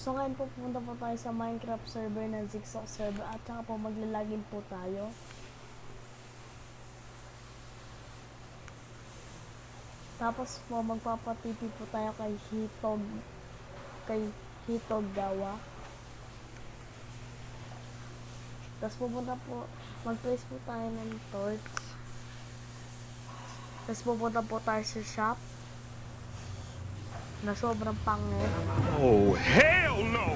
So ngayon po pupunta po tayo sa Minecraft server na Zigzag server at saka po maglalagin po tayo. Tapos po magpapatipi po tayo kay Hitog Gawa. Tapos pupunta po, mag-place po tayo ng torch. Tapos pupunta po tayo sa shop na sobrang pangit. Oh, hell no!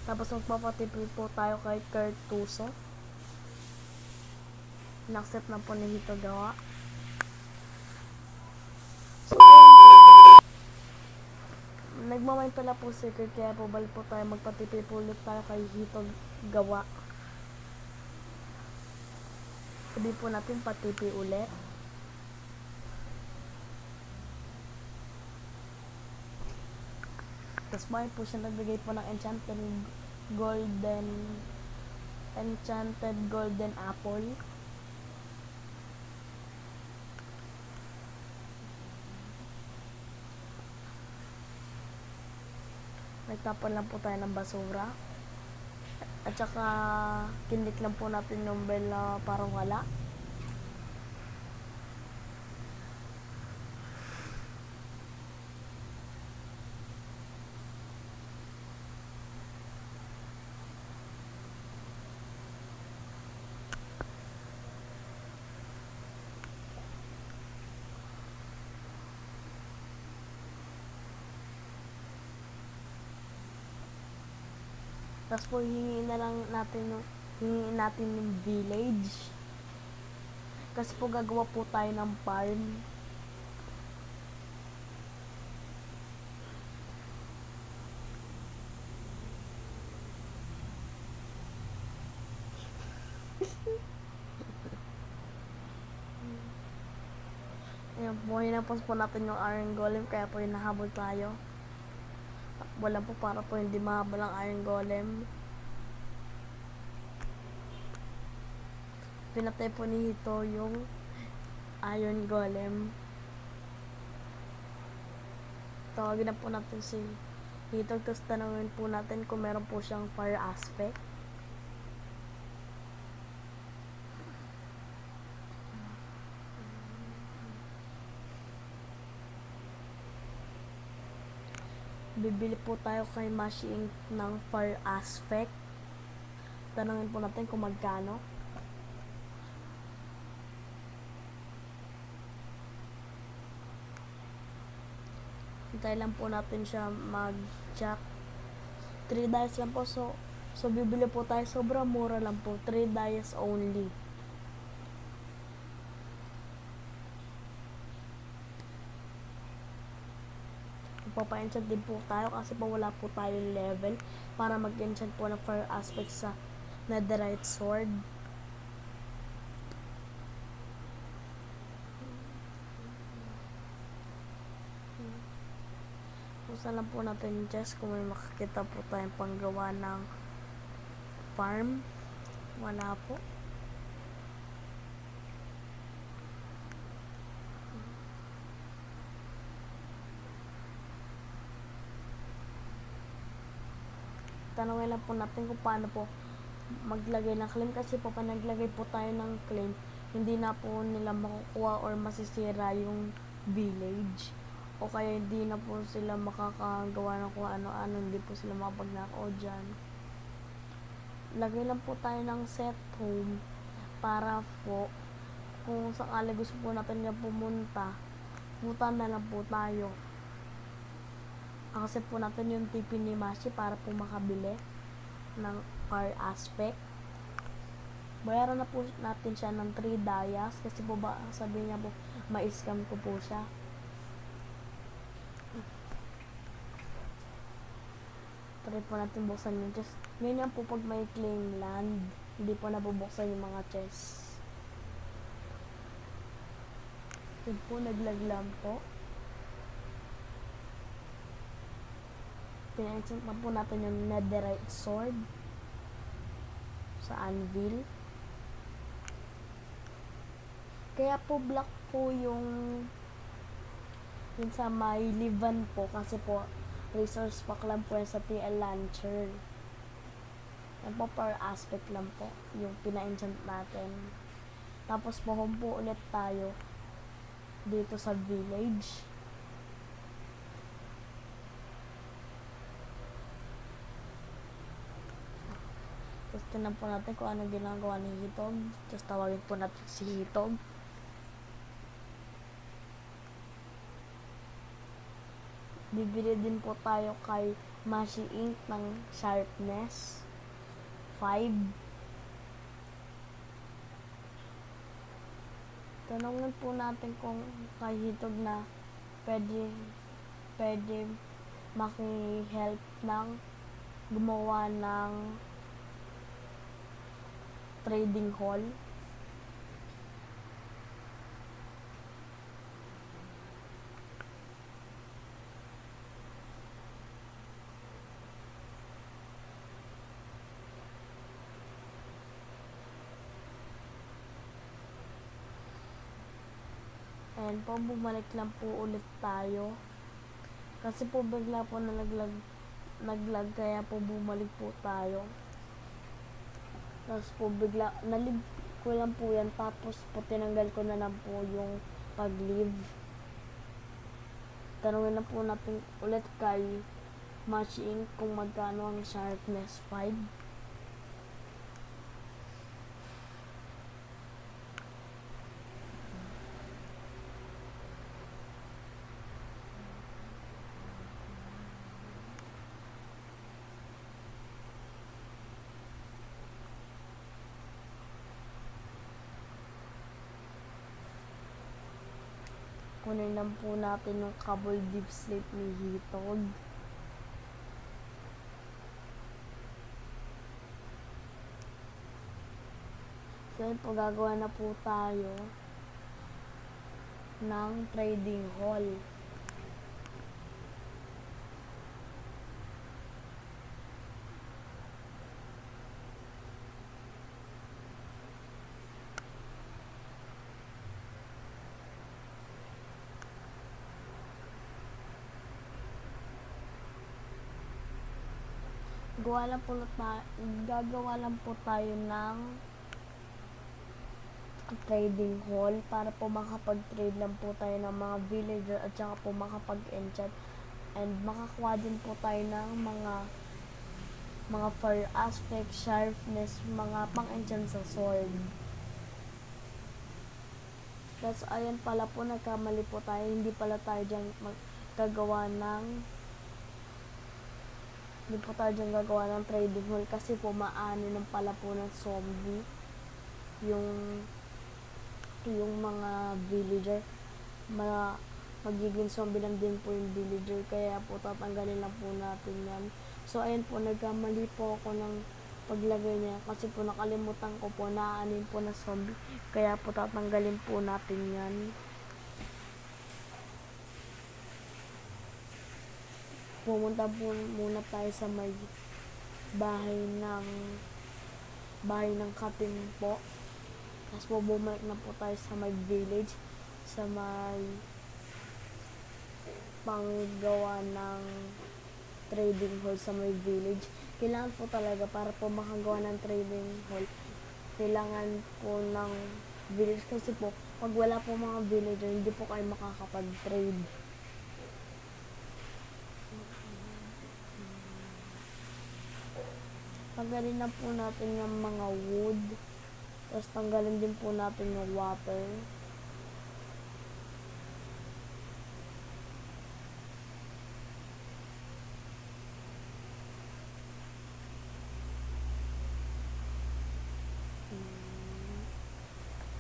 Tapos magpapatipi po tayo kay Cartuso. Inaccept na po ni Hitog Gawa. So ayun po. Nagmamay pala po secret kaya po balik po tayo magpatipi po ulit tayo kay Hitog Gawa. Sabi po natin patipi ulit. Tapos may po siya nagbigay po ng enchanted golden apple. Nagtapon lang po tayo ng basura. At saka kinlik lang po natin yung bell na parang wala. Tapos po hingin natin yung village. Kasi po gagawa po tayo ng farm. Ayan po, hinapos po natin yung iron golem kaya po hinahabol tayo. Wala po para po hindi mahabol ang iron golem. Pinatay po ni Hito yung iron golem. Tawagin na po natin si Hito, tapos tanongin po natin kung meron po siyang fire aspect. Bibili po tayo kay Machine ng fire aspect. Tanungin po natin kung magkano. Hintay lang po natin siya mag-jack. 3 dice lang po. So bibili po tayo. Sobrang mura lang po. 3 dice only. Papa-enchant din po tayo kasi po wala po tayong level para mag-enchant po ng fire aspect sa netherite sword. Pusa lang po natin yung chest kung may makakita po tayong panggawa ng farm. Wala po. Tanongin lang po natin kung paano po maglagay ng claim kasi po pag naglagay po tayo ng claim hindi na po nila makukuha or masisira yung village o kaya hindi na po sila makakagawa ng kung ano-ano, hindi po sila makapagnakaw dyan. Lagay lang po tayo ng set home para po kung sakali gusto po natin na pumunta na lang po tayo. Accept po natin yung TP ni Mashi para po makabili ng fire aspect. Bayaran na po natin siya ng 3 dias kasi po ba sabi niya po ma-scam ko po siya. Try po natin buksan yung chest. Ganyan po pag may claim land, hindi po nabubuksan yung mga chest. Yun po, naglaglam po. Pina-enchant na po natin yung netherite sword sa anvil. Kaya po black po yung sa may livan po kasi po resource pack lang po yan sa TL Launcher. Yan po per aspect lang po yung pina-enchant natin. Tapos po home po ulit tayo dito sa village. Tapos tinan po natin kung ano ginagawa ni Hitog. Tapos tawagin po natin si Hitog. Bibili din po tayo kay Mashi Inc. ng sharpness 5. Tanungin po natin kung kay Hitog na pwede maki-help ng gumawa ng trading hall. And po, bumalik lang po ulit tayo. Kasi po bigla po na naglag kaya po bumalik po tayo. Tapos po bigla, nalive ko lang po yan. Tapos po tinanggal ko na lang po yung pag-live. Tanungin na po natin ulit kay Mashi Inc. kung magkano ang sharpness 5. Kunin lang po natin yung Kabul Deep Sleep ni Hitog. So yun po, gagawa na po tayo ng trading hall. Gagawa lang po tayo ng trading hall para po makapag-trade lang po tayo ng mga villager at saka po makapag-enchant and makakuha din po tayo ng mga fire aspect, sharpness, mga pang-enchant sa sword. That's ayan pala po, nagkamali po tayo, hindi pala tayo dyan gagawa ng gagawa ng trading hall kasi po maano ng pala po ng zombie yung mga villager. Magiging zombie lang din po yung villager, kaya po tatanggalin lang po natin yan. So ayan po, nagkamali po ako ng paglagay niya kasi po nakalimutan ko po na anin po na zombie, kaya po tatanggalin po natin yan. Pumunta po muna tayo sa may bahay ng Katim po. Tapos po bumalik na po tayo sa may village, sa may panggawa ng trading hall sa may village. Kailangan po talaga para po makagawa ng trading hall, kailangan po ng village kasi po pag wala po mga villager, hindi po kayo makakapag-trade. Tanggalin na po natin yung mga wood. Tapos tanggalin din po natin yung water.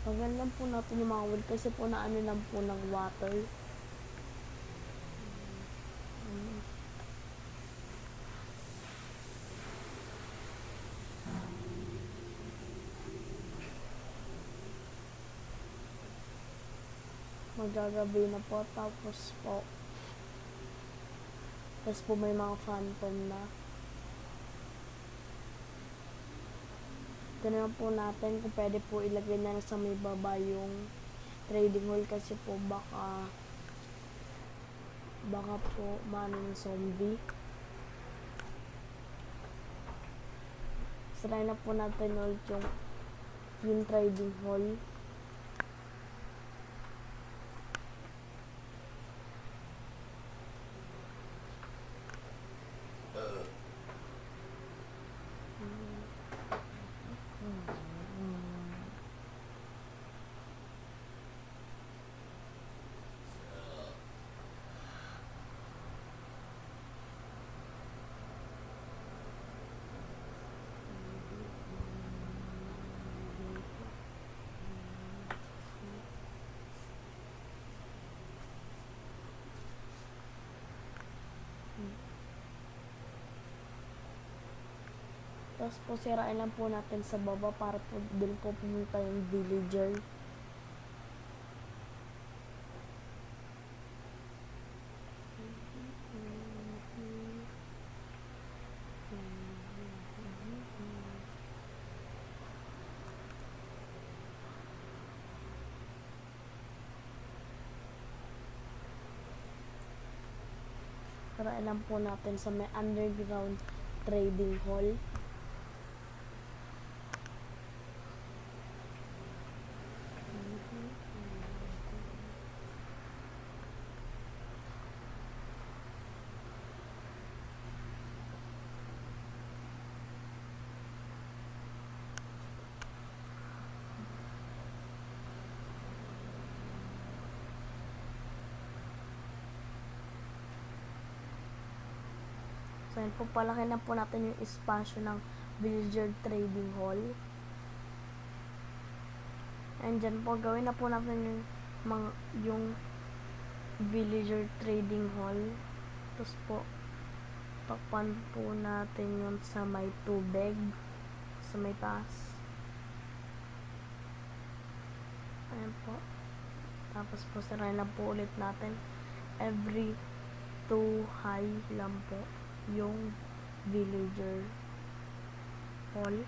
Tanggalin lang po natin yung mga wood kasi po naano lang po ng water. Magagabi na po, tapos po may mga phantom na. Ganun po natin kung pwede po ilagay na sa may baba yung trading hall kasi po baka Baka po maano ng zombie. Try na po natin ulit yung trading hall. Tapos po sirain lang po natin sa baba para po dun po pumunta yung villager. Sirain lang po natin sa may underground trading hall. So, yun po, palaki na po natin yung espasyo ng villager trading hall. And dyan po, gawin na po natin yung villager trading hall. Tapos po, takpan po natin yun sa may tubig, sa may taas. Ayan po. Tapos po, sirain lang po ulit natin. Every 2 high lang po yung villager hall.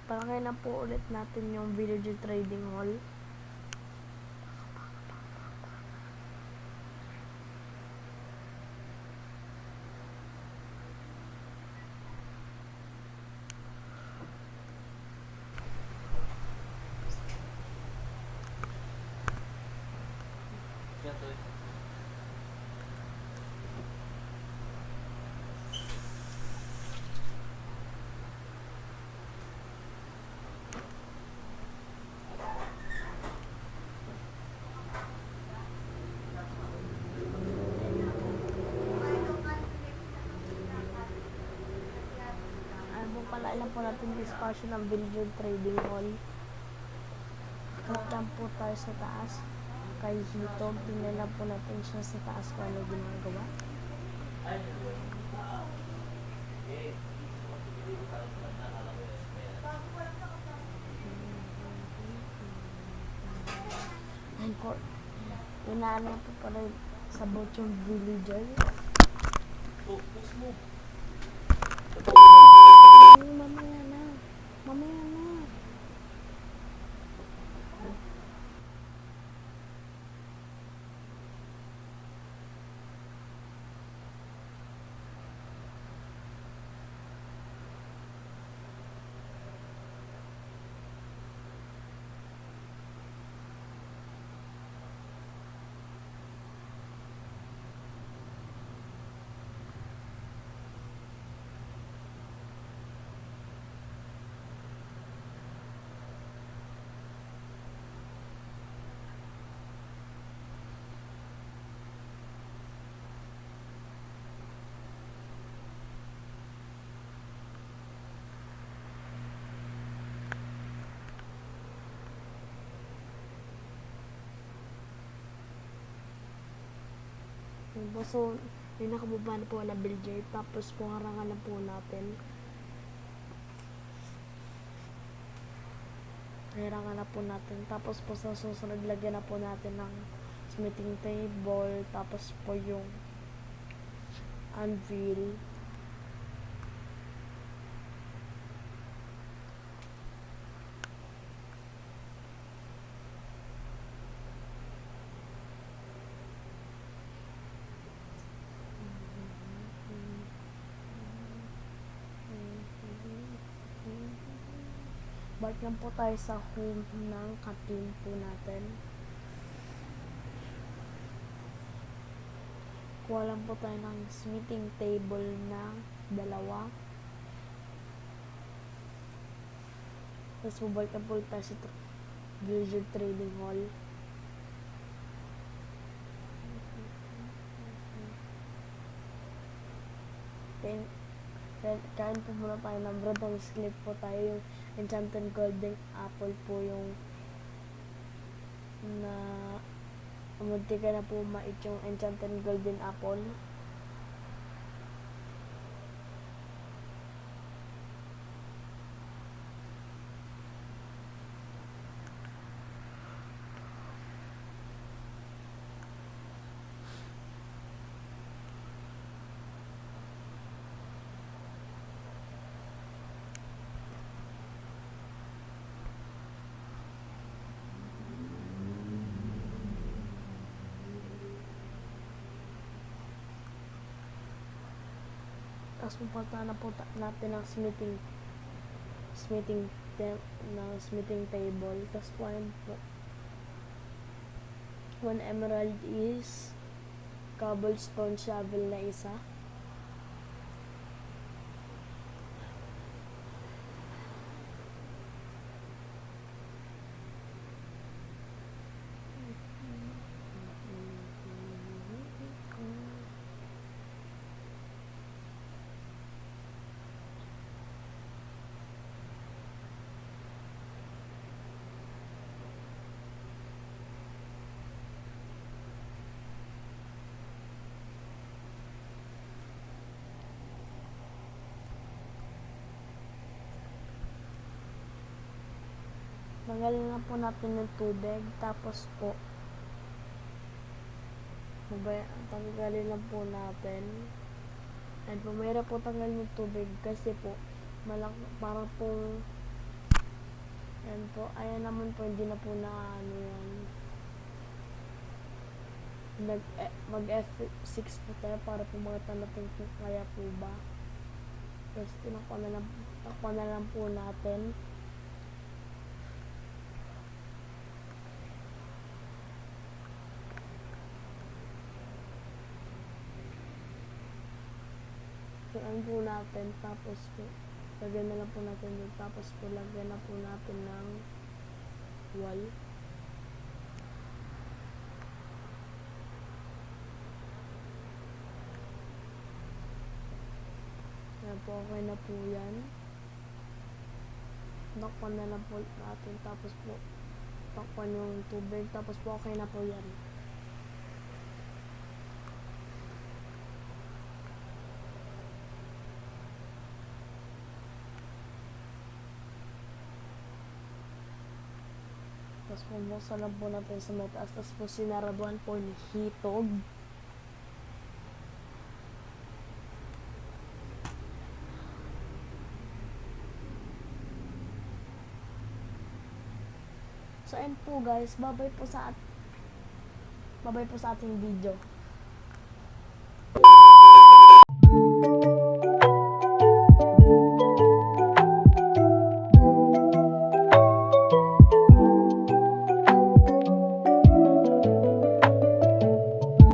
Palagay na po ulit natin yung villager trading hall. Pala lang po natin yung espasyo ng villager trading hall. Cut lang po tayo sa taas. Kay Hito, tingnan lang po natin siya sa taas kung ano ginagawa. Ayan po. Inaano po pala sabot yung villager. Focus mo. Mamaya na. Mamaya na. So, yung nakababa na po na villager. Tapos, pungarangan na po natin. Hirangan na po natin. Tapos po sa susunod, lagyan na po natin ng smithing table. Tapos po yung anvil. Balik lang po tayo sa home ng ka-team po natin. Kuha lang po tayo ng smithing table na 2. Tapos balik lang po tayo sa Blizzard Trading Hall. Then, kain po muna tayo ng bread. Tapos clip po tayo yung enchanted golden apple po yung na munti ka na po mait yung enchanted golden apple. Tapos pupunta na po natin ang smithing table. Tapos po ayun po. 1 emerald is cobblestone shovel na isa. Tanggalin na po natin yung tubig. Tapos po, tanggalin lang po natin. And po, mayroon po tanggalin yung tubig kasi po, parang po, and po, ayan naman po, hindi na po na ano yan. Mag F6 po tayo para po makita natin kung kaya po ba. Tapos tinakpan na lang po natin. Tuan po natin, tapos po lagyan na lang po natin yun, tapos po lagyan na po natin ng wall. Yan po, okay na po yan. Takpan na lang po natin, tapos po takpan yung tubig, tapos po okay na po yan. Tapos bubuksan lang po natin sa may taas. Tapos po sinaraduan po ni Hitog. So, and po guys, babay po sa ating video.